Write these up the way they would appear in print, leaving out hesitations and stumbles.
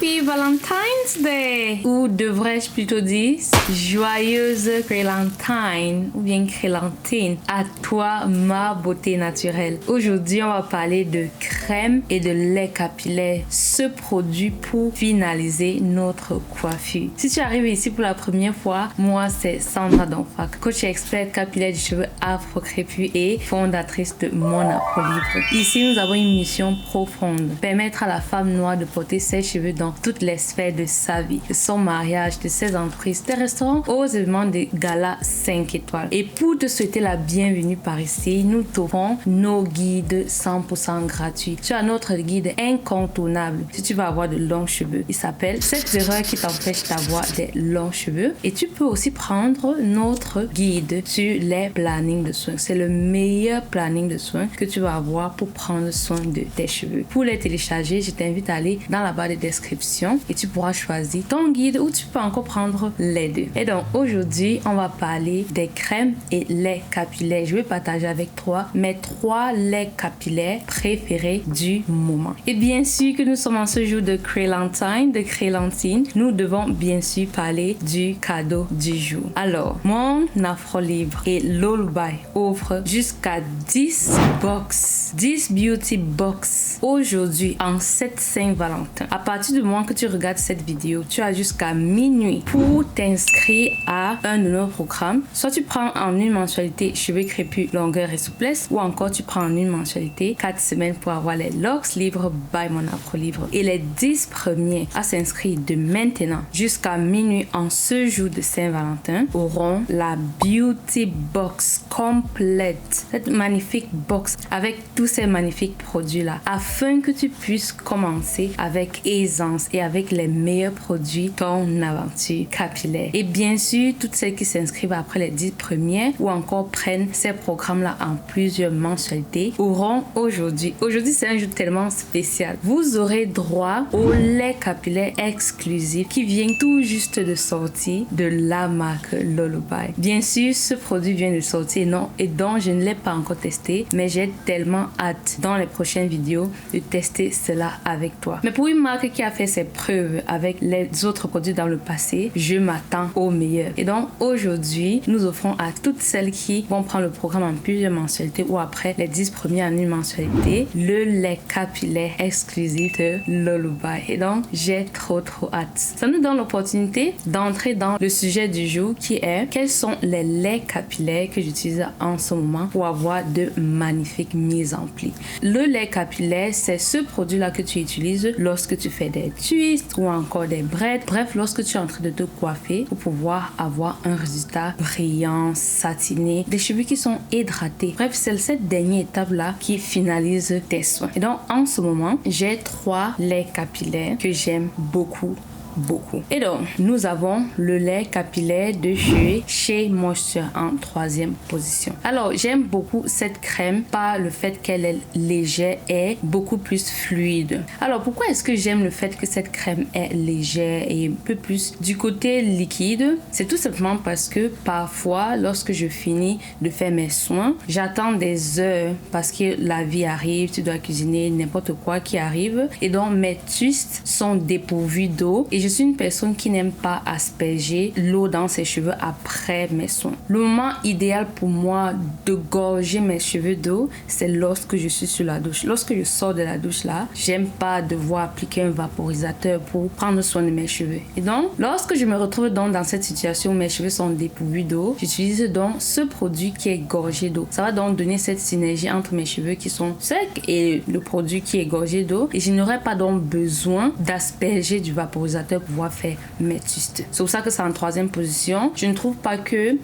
Happy Valentine's Day! Ou devrais-je plutôt dire joyeuse Crélantine ou bien Crélantine. À toi, ma beauté naturelle. Aujourd'hui, on va parler de crème et de lait capillaire. Ce produit pour finaliser notre coiffure. Si tu arrives ici pour la première fois, moi c'est Sandra Donfak, coach expert capillaire du cheveu afro-crépus et fondatrice de Mon Afro Libre. Ici, nous avons une mission profonde. Permettre à la femme noire de porter ses cheveux dans toutes les sphères de sa vie, de son mariage, de ses entreprises, des restaurants, aux événements des galas 5 étoiles. Et pour te souhaiter la bienvenue par ici, nous t'offrons nos guides 100% gratuits. Tu as notre guide incontournable si tu vas avoir de longs cheveux. Il s'appelle 7 erreurs qui t'empêchent d'avoir des longs cheveux. Et tu peux aussi prendre notre guide sur les plannings de soins. C'est le meilleur planning de soins que tu vas avoir pour prendre soin de tes cheveux. Pour les télécharger, je t'invite à aller dans la barre de description et tu pourras choisir ton guide ou tu peux encore prendre les deux. Et donc aujourd'hui, on va parler des crèmes et laits capillaires. Je vais partager avec toi mes 3 laits capillaires préférés du moment. Et bien sûr que nous sommes en ce jour de Crélantine, nous devons bien sûr parler du cadeau du jour. Alors, Mon Afro Libre et Lullaby offrent jusqu'à 10 beauty box aujourd'hui en cette Saint-Valentin. À partir du moment que tu regardes cette vidéo, tu as jusqu'à minuit pour t'inscrire à un de nos programmes. Soit tu prends en une mensualité cheveux crépus, longueur et souplesse, ou encore tu prends en une mensualité 4 semaines pour avoir les locks libres by Mon Afro Libre. Et les 10 premiers à s'inscrire de maintenant jusqu'à minuit en ce jour de Saint-Valentin auront la beauty box complète. Cette magnifique box avec tous ces magnifiques produits là afin que tu puisses commencer avec aisance et avec les meilleurs produits ton aventure capillaire. Et bien sûr, toutes celles qui s'inscrivent après les 10 premiers ou encore prennent ces programmes là en plusieurs mensualités auront aujourd'hui c'est un jour tellement spécial. Vous aurez droit au lait capillaire exclusif qui vient tout juste de sortir de la marque Lullaby. Bien sûr, ce produit vient de sortir et donc je ne l'ai pas encore testé, mais j'ai tellement hâte dans les prochaines vidéos de tester cela avec toi. Mais pour une marque qui a fait ses preuves avec les autres produits dans le passé, je m'attends au meilleur. Et donc aujourd'hui, nous offrons à toutes celles qui vont prendre le programme en plusieurs mensualités ou après les 10 premiers en une mensualité, le lait capillaire exclusif de Lullaby. Et donc, j'ai trop hâte. Ça nous donne l'opportunité d'entrer dans le sujet du jour qui est quels sont les laits capillaires que j'utilise en ce moment pour avoir de magnifiques mises en plis. Le lait capillaire, c'est ce produit-là que tu utilises lorsque tu fais des twists ou encore des braids. Bref, lorsque tu es en train de te coiffer pour pouvoir avoir un résultat brillant, satiné, des cheveux qui sont hydratés. Bref, c'est cette dernière étape-là qui finalise tes soins. Et donc, en ce moment, j'ai 3 laits capillaires que j'aime beaucoup. Et donc, nous avons le lait capillaire de chez Moisture en 3e position. Alors, j'aime beaucoup cette crème par le fait qu'elle est légère et beaucoup plus fluide. Alors, pourquoi est-ce que j'aime le fait que cette crème est légère et un peu plus du côté liquide? C'est tout simplement parce que parfois, lorsque je finis de faire mes soins, j'attends des heures parce que la vie arrive, tu dois cuisiner, n'importe quoi qui arrive. Et donc, mes twists sont dépourvus d'eau et je suis une personne qui n'aime pas asperger l'eau dans ses cheveux après mes soins. Le moment idéal pour moi de gorger mes cheveux d'eau, c'est lorsque je suis sur la douche. Lorsque je sors de la douche là, j'aime pas devoir appliquer un vaporisateur pour prendre soin de mes cheveux. Et donc, lorsque je me retrouve donc dans cette situation où mes cheveux sont dépourvus d'eau, j'utilise donc ce produit qui est gorgé d'eau. Ça va donc donner cette synergie entre mes cheveux qui sont secs et le produit qui est gorgé d'eau. Et je n'aurai pas donc besoin d'asperger du vaporisateur pour pouvoir faire mes twists. C'est pour ça que c'est en 3e position. Je ne trouve pas que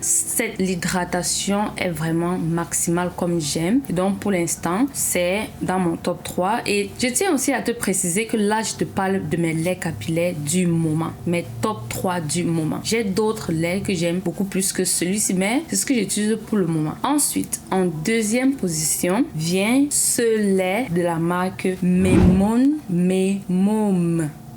l'hydratation est vraiment maximale comme j'aime. Et donc pour l'instant, c'est dans mon top 3. Et je tiens aussi à te préciser que là, je te parle de mes laits capillaires du moment. Mes top 3 du moment. J'ai d'autres laits que j'aime beaucoup plus que celui-ci, mais c'est ce que j'utilise pour le moment. Ensuite, en 2e position, vient ce lait de la marque Memon.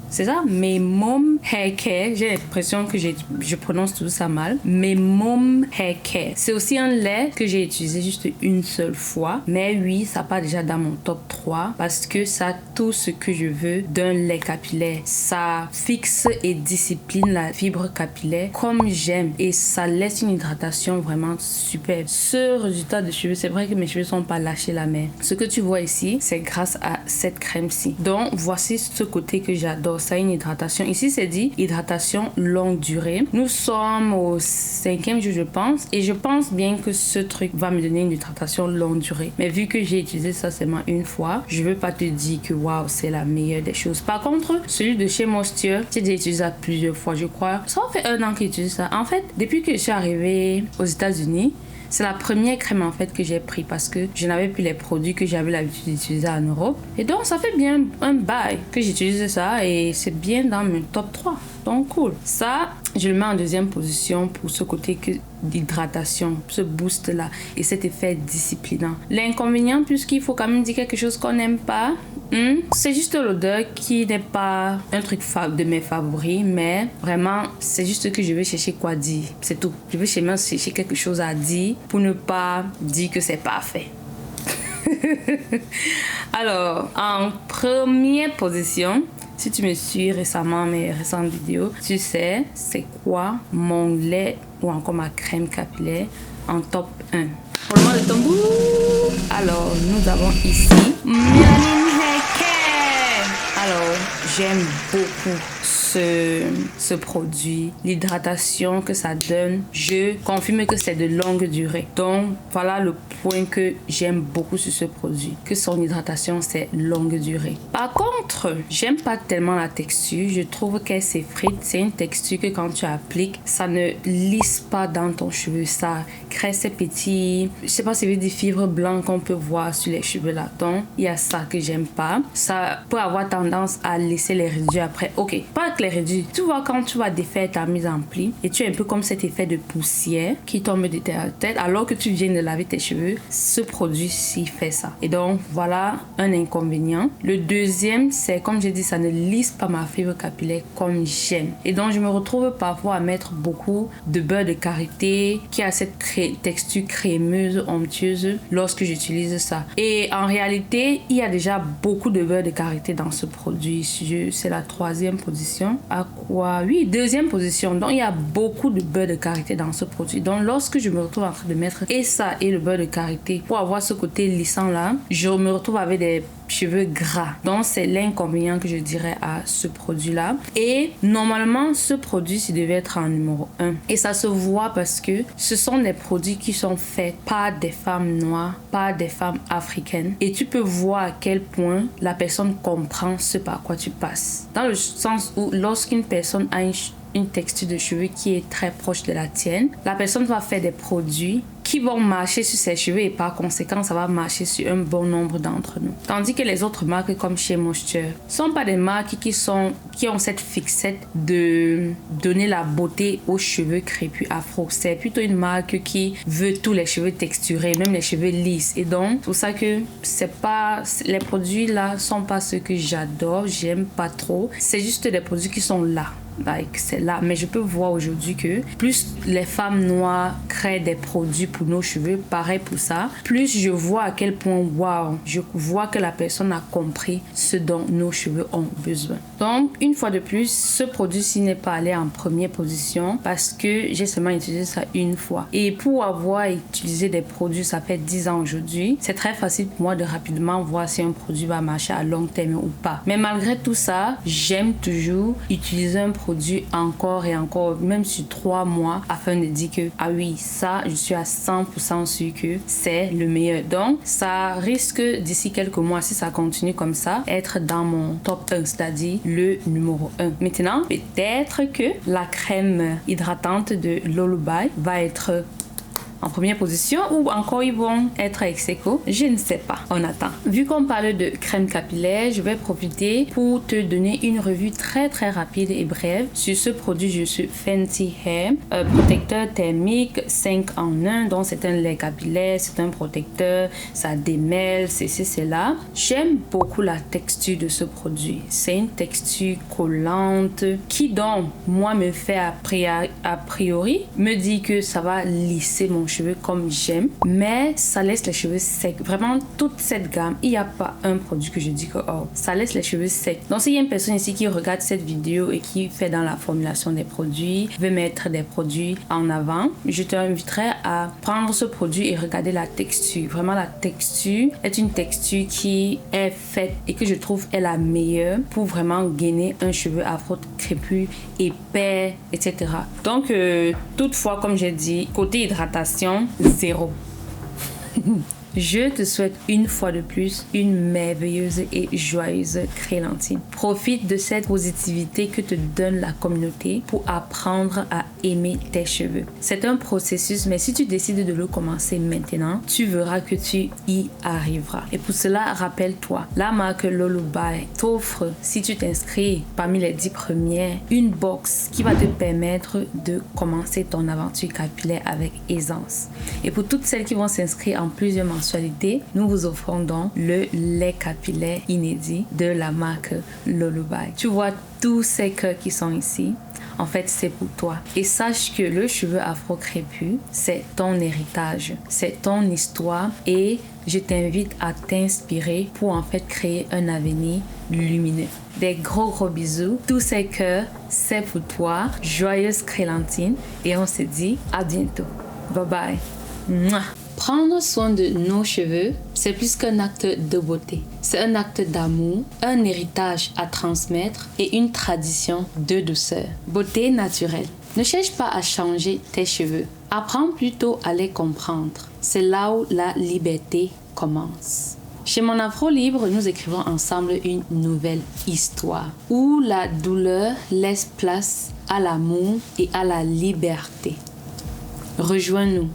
C'est ça, Memom Hair Care. J'ai l'impression que je prononce tout ça mal. Memom Hair Care. C'est aussi un lait que j'ai utilisé juste une seule fois. Mais oui, ça part déjà dans mon top 3 parce que ça a tout ce que je veux d'un lait capillaire. Ça fixe et discipline la fibre capillaire comme j'aime et ça laisse une hydratation vraiment super. Ce résultat de cheveux, c'est vrai que mes cheveux sont pas lâchés la mer. Ce que tu vois ici, c'est grâce à cette crème-ci. Donc, voici ce côté que j'adore. Ça a une hydratation. Ici, c'est dit hydratation longue durée. Nous sommes au 5e jour, je pense. Et je pense bien que ce truc va me donner une hydratation longue durée. Mais vu que j'ai utilisé ça seulement une fois, je veux pas te dire que waouh, c'est la meilleure des choses. Par contre, celui de chez Moisture, j'ai déjà utilisé ça plusieurs fois, je crois. Ça fait 1 an que j'utilise ça. En fait, depuis que je suis arrivée aux États-Unis, c'est la première crème en fait que j'ai pris parce que je n'avais plus les produits que j'avais l'habitude d'utiliser en Europe. Et donc ça fait bien un bail que j'utilise ça et c'est bien dans mon top 3. Donc cool. Ça, je le mets en 2e position pour ce côté d'hydratation, ce boost là et cet effet disciplinant. L'inconvénient, puisqu'il faut quand même dire quelque chose qu'on n'aime pas, c'est juste l'odeur qui n'est pas un truc de mes favoris, mais vraiment c'est juste que je veux chercher quoi dire, c'est tout. Je veux chercher quelque chose à dire pour ne pas dire que c'est parfait. Alors, en première position, si tu me suis récemment, mes récentes vidéos, tu sais c'est quoi mon lait ou encore ma crème capillaire en top 1. Roulement de tambour. Alors, nous avons ici Melanin Hair Care. Alors, j'aime beaucoup ce produit, l'hydratation que ça donne. Je confirme que c'est de longue durée. Donc, voilà le point que j'aime beaucoup sur ce produit, que son hydratation, c'est longue durée. Par contre, j'aime pas tellement la texture. Je trouve qu'elle s'effrite. C'est une texture que quand tu appliques, ça ne lisse pas dans ton cheveu. Ça crée ces petits, je sais pas si c'est des fibres blanches qu'on peut voir sur les cheveux là. Donc, il y a ça que j'aime pas. Ça peut avoir tendance à laisser les résidus après. Ok, pas que les résidus. Tu vois, quand tu vas défaire ta mise en pli et tu as un peu comme cet effet de poussière qui tombe de ta tête alors que tu viens de laver tes cheveux, ce produit-ci fait ça. Et donc, voilà un inconvénient. Le deuxième, c'est comme j'ai dit, ça ne lisse pas ma fibre capillaire comme j'aime. Et donc, je me retrouve parfois à mettre beaucoup de beurre de karité qui a cette texture crémeuse, onctueuse lorsque j'utilise ça. Et en réalité, il y a déjà beaucoup de beurre de karité dans ce produit. C'est la 3e position. À quoi? Oui, 2e position. Donc, il y a beaucoup de beurre de karité dans ce produit. Donc, lorsque je me retrouve en train de mettre et ça et le beurre de karité pour avoir ce côté lissant là, je me retrouve avec des cheveux gras. Donc, c'est l'inconvénient que je dirais à ce produit-là. Et normalement, ce produit, il devait être en numéro 1. Et ça se voit parce que ce sont des produits qui sont faits par des femmes noires, par des femmes africaines. Et tu peux voir à quel point la personne comprend ce par quoi tu passes. Dans le sens où lorsqu'une personne a une texture de cheveux qui est très proche de la tienne, la personne va faire des produits qui vont marcher sur ses cheveux et par conséquent, ça va marcher sur un bon nombre d'entre nous. Tandis que les autres marques comme chez Moisture sont pas des marques qui ont cette fixette de donner la beauté aux cheveux crépus afro. C'est plutôt une marque qui veut tous les cheveux texturés, même les cheveux lisses. Et donc, c'est pour ça que les produits là sont pas ceux que j'adore, j'aime pas trop. C'est juste des produits qui sont là. C'est là, mais je peux voir aujourd'hui que plus les femmes noires créent des produits pour nos cheveux, pareil pour ça, plus je vois à quel point, waouh, je vois que la personne a compris ce dont nos cheveux ont besoin. Donc, une fois de plus, ce produit-ci n'est pas allé en première position parce que j'ai seulement utilisé ça une fois. Et pour avoir utilisé des produits, ça fait 10 ans aujourd'hui, c'est très facile pour moi de rapidement voir si un produit va marcher à long terme ou pas. Mais malgré tout ça, j'aime toujours utiliser un produit encore et encore, même sur 3 mois, afin de dire que, ah oui, ça, je suis à 100% sûr que c'est le meilleur. Donc, ça risque d'ici quelques mois, si ça continue comme ça, être dans mon top 1, c'est-à-dire le numéro 1. Maintenant, peut-être que la crème hydratante de Lullaby va être en première position ou encore ils vont être ex aequo. Je ne sais pas. On attend. Vu qu'on parle de crème capillaire, je vais profiter pour te donner une revue très rapide et brève sur ce produit. Je suis Fenty Hair, protecteur thermique 5 en 1, donc c'est un lait capillaire, c'est un protecteur, ça démêle, c'est là. J'aime beaucoup la texture de ce produit. C'est une texture collante qui donc moi me fait a priori me dit que ça va lisser mon cheveu comme j'aime, mais ça laisse les cheveux secs. Vraiment toute cette gamme, il n'y a pas un produit que je dis que oh, ça laisse les cheveux secs. Donc s'il y a une personne ici qui regarde cette vidéo et qui fait dans la formulation des produits, veut mettre des produits en avant, je t'inviterai à prendre ce produit et regarder la texture. Vraiment la texture est une texture qui est faite et que je trouve est la meilleure pour vraiment gainer un cheveu afro crépus, épais, etc. Donc toutefois, comme j'ai dit, côté hydratation, 0. Je te souhaite une fois de plus une merveilleuse et joyeuse Crélantine. Profite de cette positivité que te donne la communauté pour apprendre à aimer tes cheveux. C'est un processus, mais si tu décides de le commencer maintenant, tu verras que tu y arriveras. Et pour cela, rappelle-toi, la marque Lullaby t'offre, si tu t'inscris parmi les 10 premières, une box qui va te permettre de commencer ton aventure capillaire avec aisance. Et pour toutes celles qui vont s'inscrire en plusieurs mensualités, nous vous offrons donc le lait capillaire inédit de la marque Lullaby. Tu vois tous ces cœurs qui sont ici. En fait, c'est pour toi. Et sache que le cheveu afro-crépus, c'est ton héritage, c'est ton histoire et je t'invite à t'inspirer pour en fait créer un avenir lumineux. Des gros bisous. Tous ces cœurs, c'est pour toi. Joyeuse Crélantine et on se dit à bientôt. Bye bye. Mouah. Prendre soin de nos cheveux, c'est plus qu'un acte de beauté. C'est un acte d'amour, un héritage à transmettre et une tradition de douceur. Beauté naturelle. Ne cherche pas à changer tes cheveux. Apprends plutôt à les comprendre. C'est là où la liberté commence. Chez Mon Afro Libre, nous écrivons ensemble une nouvelle histoire où la douleur laisse place à l'amour et à la liberté. Rejoins-nous.